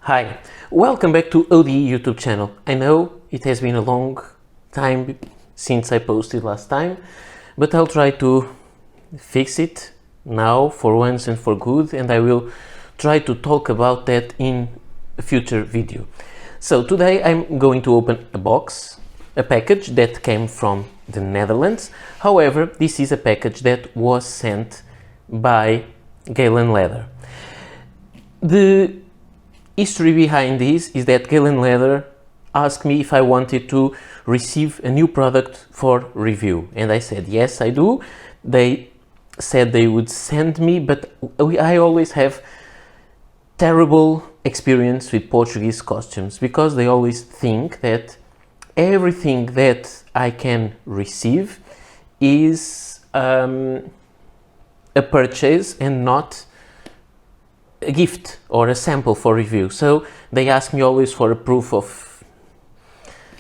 Hi, welcome back to ODE YouTube channel. I know it has been a long time since I posted last time, but I'll try to fix it now for once and for good, and I will try to talk about that in a future video. So today I'm going to open a package that came from the Netherlands. However, this is a package that was sent by Galen Leather. The history behind this is that Galen Leather asked me if I wanted to receive a new product for review, and I said yes, I do. They said they would send me, but I always have terrible experience with Portuguese costumes because they always think that everything that I can receive is a purchase and not a gift or a sample for review. So they ask me always for a proof of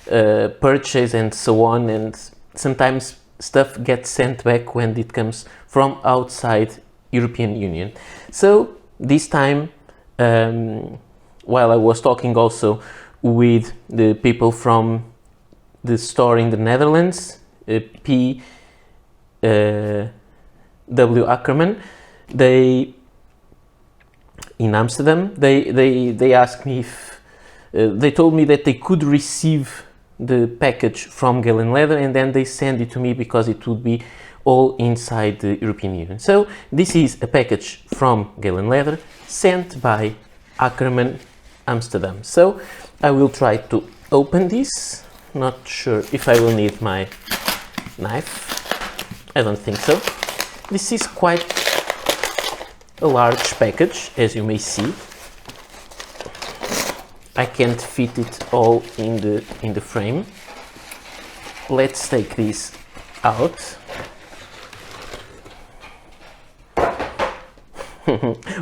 purchase and so on, and sometimes stuff gets sent back when it comes from outside European Union. So this time, while I was talking also with the people from the store in the Netherlands, PW Akkerman, in Amsterdam, they asked me if they told me that they could receive the package from Galen Leather and then they send it to me because it would be all inside the European Union. So this is a package from Galen Leather sent by Akkerman Amsterdam. So I will try to open this. Not sure if I will need my knife. I don't think so. This is quite a large package, as you may see. I can't fit it all in the frame. Let's take this out.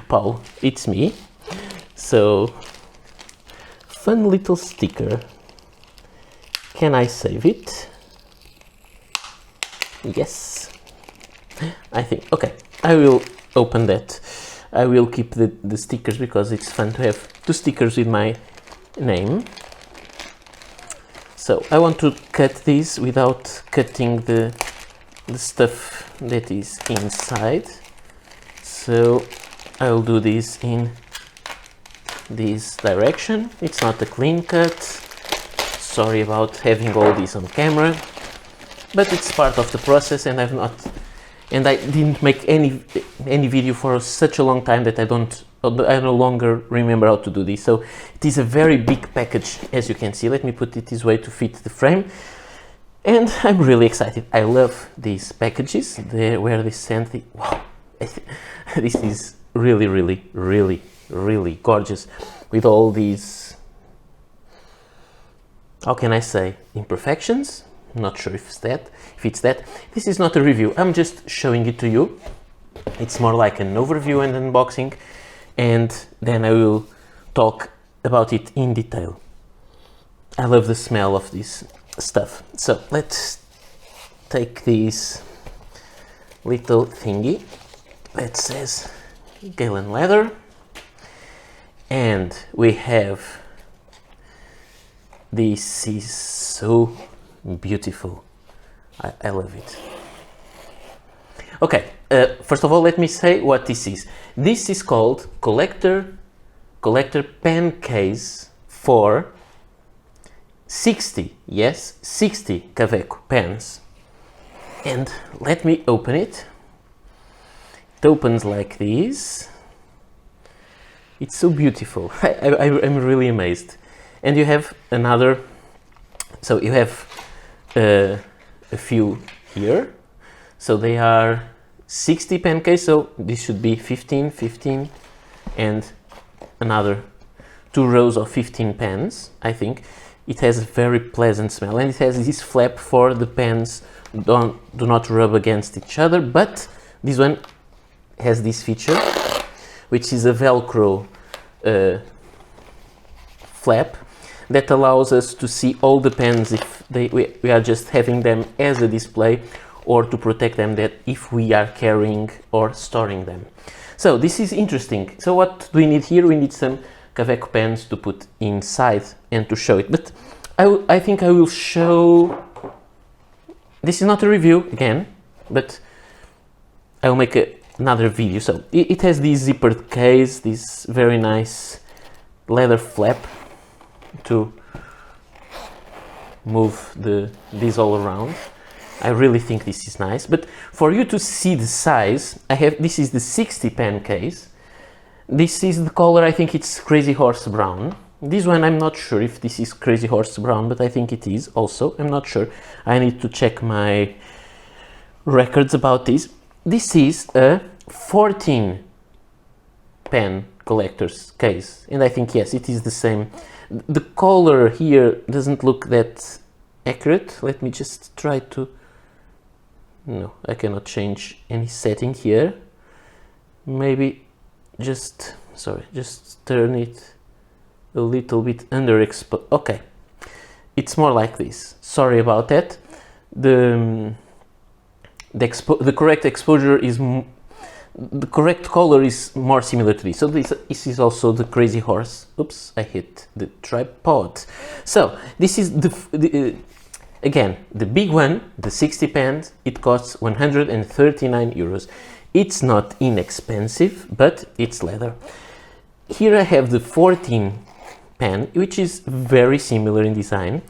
Paul, it's me. So, fun little sticker. Can I save it? Yes. I think, okay, I will open that. I will keep the stickers because it's fun to have two stickers with my name. So I want to cut this without cutting the stuff that is inside. So I'll do this in this direction. It's not a clean cut. Sorry about having all this on camera, but it's part of the process, and I didn't make any video for such a long time that I no longer remember how to do this. So it is a very big package, as you can see. Let me put it this way to fit the frame, and I'm really excited. I love these packages. Where they sent it. Wow, this is really, really, really, really gorgeous with all these, how can I say, imperfections. Not sure if it's that. This is not a review, I'm just showing it to you. It's more like an overview and unboxing, and then I will talk about it in detail. I love the smell of this stuff. So let's take this little thingy that says Galen Leather, and we have, this is so beautiful. I love it. Okay, first of all, let me say what this is. This is called collector pen case for 60 Kaweco pens. And let me open it. It opens like this. It's so beautiful. I'm really amazed. And you have another, so you have a few here. So they are 60 pen case, so this should be 15, and another 2 rows of 15 pens, I think. It has a very pleasant smell, and it has this flap for the pens do not rub against each other, but this one has this feature, which is a Velcro flap that allows us to see all the pens if we are just having them as a display, or to protect them that if we are carrying or storing them. So this is interesting. So what do we need here? We need some Kaweco pens to put inside and to show it. But I think I will show, this is not a review again, but I will make another video. So it has this zippered case, this very nice leather flap to move this all around. I really think this is nice, but for you to see the size, this is the 60 pen case. This is the color, I think it's Crazy Horse Brown. This one I'm not sure if this is Crazy Horse Brown, but I think it is also, I'm not sure. I need to check my records about this. This is a 14 pen collector's case, and I think yes, it is the same. The color here doesn't look that accurate. Let me just try to, no, I cannot change any setting here. Maybe just, sorry, just turn it a little bit underexposed. Okay, it's more like this. Sorry about that. The correct exposure is, the correct color is more similar to this. So this is also the Crazy Horse. Oops, I hit the tripod. So this is again, the big one, the 60 pens, it costs 139 euros. It's not inexpensive, but it's leather. Here I have the 14 pen, which is very similar in design.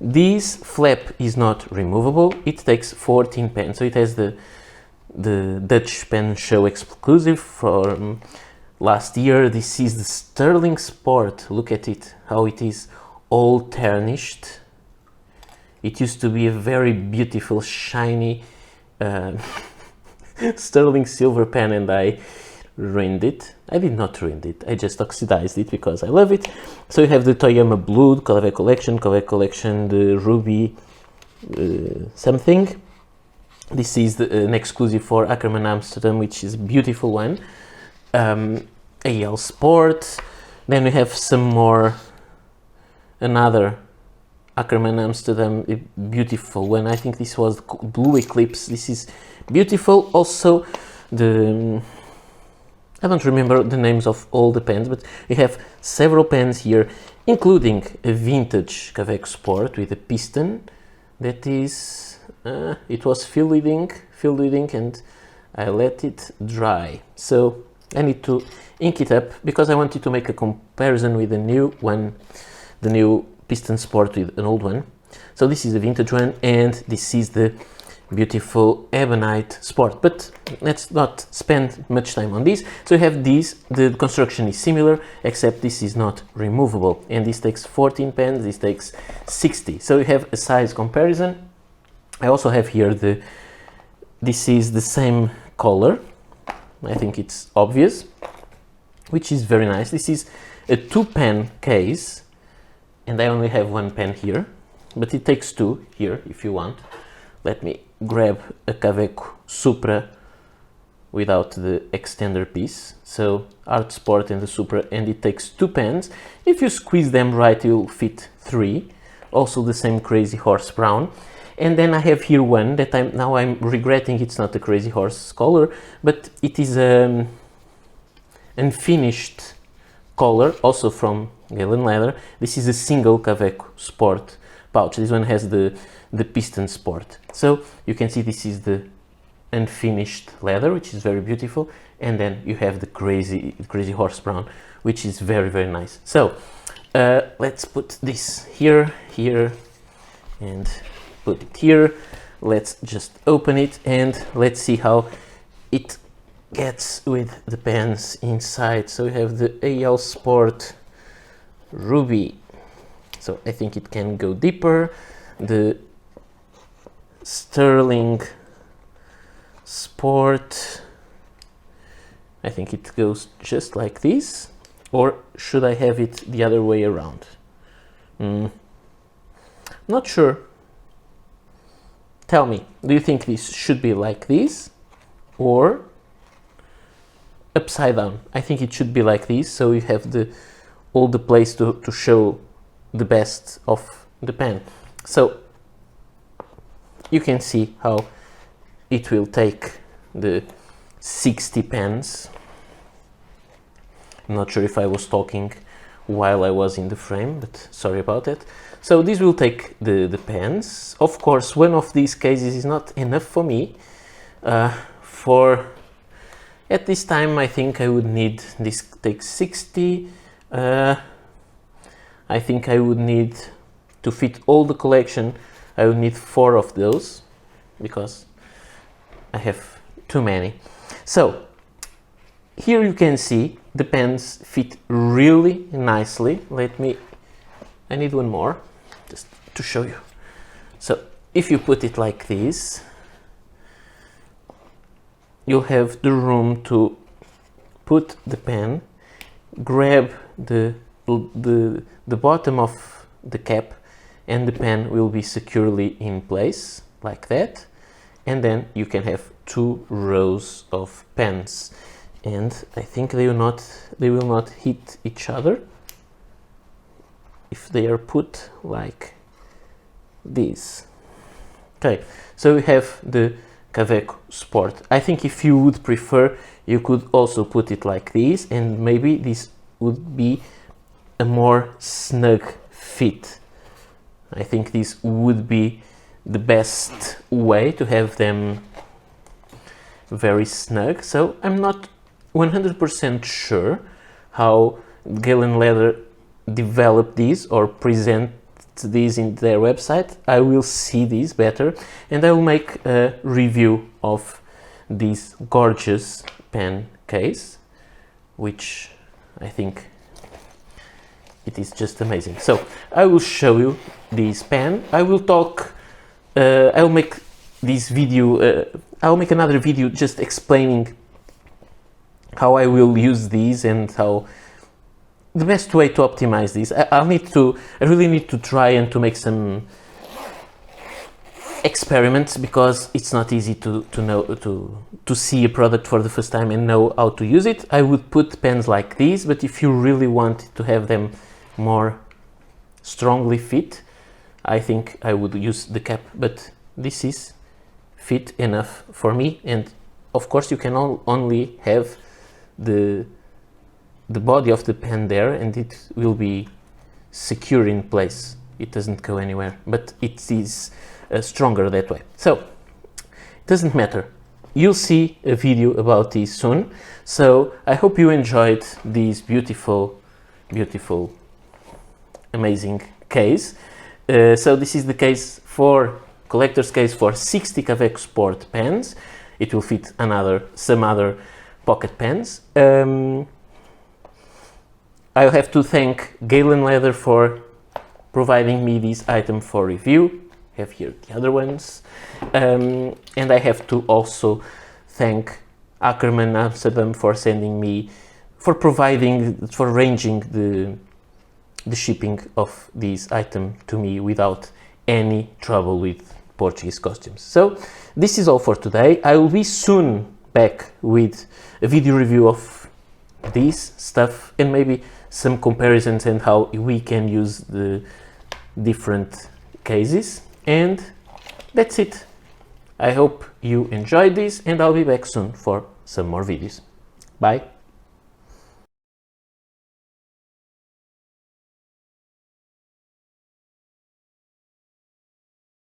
This flap is not removable. It takes 14 pens, so it has the Dutch Pen Show exclusive from last year. This is the Sterling Sport. Look at it, how it is all tarnished. It used to be a very beautiful, shiny sterling silver pen, and I ruined it. I did not ruin it, I just oxidized it because I love it. So you have the Toyama Blue, Kaweco Collection, the Ruby something. This is an exclusive for Akkerman Amsterdam, which is a beautiful one. AL Sport. Then we have some more, another Akkerman Amsterdam, a beautiful one. I think this was Blue Eclipse. This is beautiful. Also, I don't remember the names of all the pens, but we have several pens here, including a vintage Kaweco Sport with a piston that is, it was filled with ink, and I let it dry. So I need to ink it up because I wanted to make a comparison with the new one, the new piston Sport with an old one. So this is the vintage one, and this is the beautiful Ebonite Sport, but let's not spend much time on this. So you have these, the construction is similar, except this is not removable, and this takes 14 pens, this takes 60. So you have a size comparison. I also have here this is the same color, I think it's obvious, which is very nice. This is a 2-pen case, and I only have 1 pen here, but it takes 2 here if you want. Let me grab a Kaweco Supra without the extender piece. So Art Sport and the Supra, and it takes 2 pens. If you squeeze them right, you'll fit 3. Also the same Crazy Horse Brown. And then I have here one that I'm regretting it's not a Crazy Horse color, but it is unfinished color, also from Galen Leather. This is a single Kaweco Sport pouch. This one has the piston Sport. So you can see this is the unfinished leather, which is very beautiful, and then you have the Crazy Horse Brown, which is very, very nice. So let's put this here, and put it here. Let's just open it and let's see how it gets with the pens inside. So we have the AL Sport Ruby, so I think it can go deeper. The Sterling Sport, I think it goes just like this, or should I have it the other way around? Not sure. Tell me, do you think this should be like this or upside down? I think it should be like this, so you have all the place to show the best of the pen. So you can see how it will take the 60 pens. I'm not sure if I was talking while I was in the frame, but sorry about that. So this will take the pens. Of course, one of these cases is not enough for me. At this time, I think I would need, this takes 60. I think I would need, to fit all the collection, I would need 4 of those, because I have too many. So here you can see the pens fit really nicely. I need one more just to show you. So if you put it like this, you'll have the room to put the pen, grab the bottom of the cap, and the pen will be securely in place like that. And then you can have 2 rows of pens, and I think they will not hit each other if they are put like this. Okay, so we have the Kaweco Sport. I think if you would prefer, you could also put it like this, and maybe this would be a more snug fit. I think this would be the best way to have them very snug. So I'm not 100% sure how Galen Leather developed these or present these in their website. I will see these better, and I will make a review of this gorgeous pen case, which I think it is just amazing. So I will show you this pen. I will talk, I'll make this video, I'll make another video just explaining how I will use these and how the best way to optimize these. I really need to try and to make some experiments, because it's not easy to see a product for the first time and know how to use it. I would put pens like these, but if you really want to have them more strongly fit, I think I would use the cap, but this is fit enough for me. And of course you can only have the body of the pen there, and it will be secure in place. It doesn't go anywhere, but it is stronger that way. So it doesn't matter. You'll see a video about this soon. So I hope you enjoyed this beautiful, amazing case. So this is the case for collector's case for 60 Kaweco Sport pens. It will fit some other pocket pens. I have to thank Galen Leather for providing me this item for review. I have here the other ones. And I have to also thank Akkerman Amsterdam for arranging the shipping of this item to me without any trouble with Portuguese customs. So this is all for today. I will be soon back with a video review of this stuff and maybe some comparisons and how we can use the different cases. And that's it. I hope you enjoyed this, and I'll be back soon for some more videos. Bye.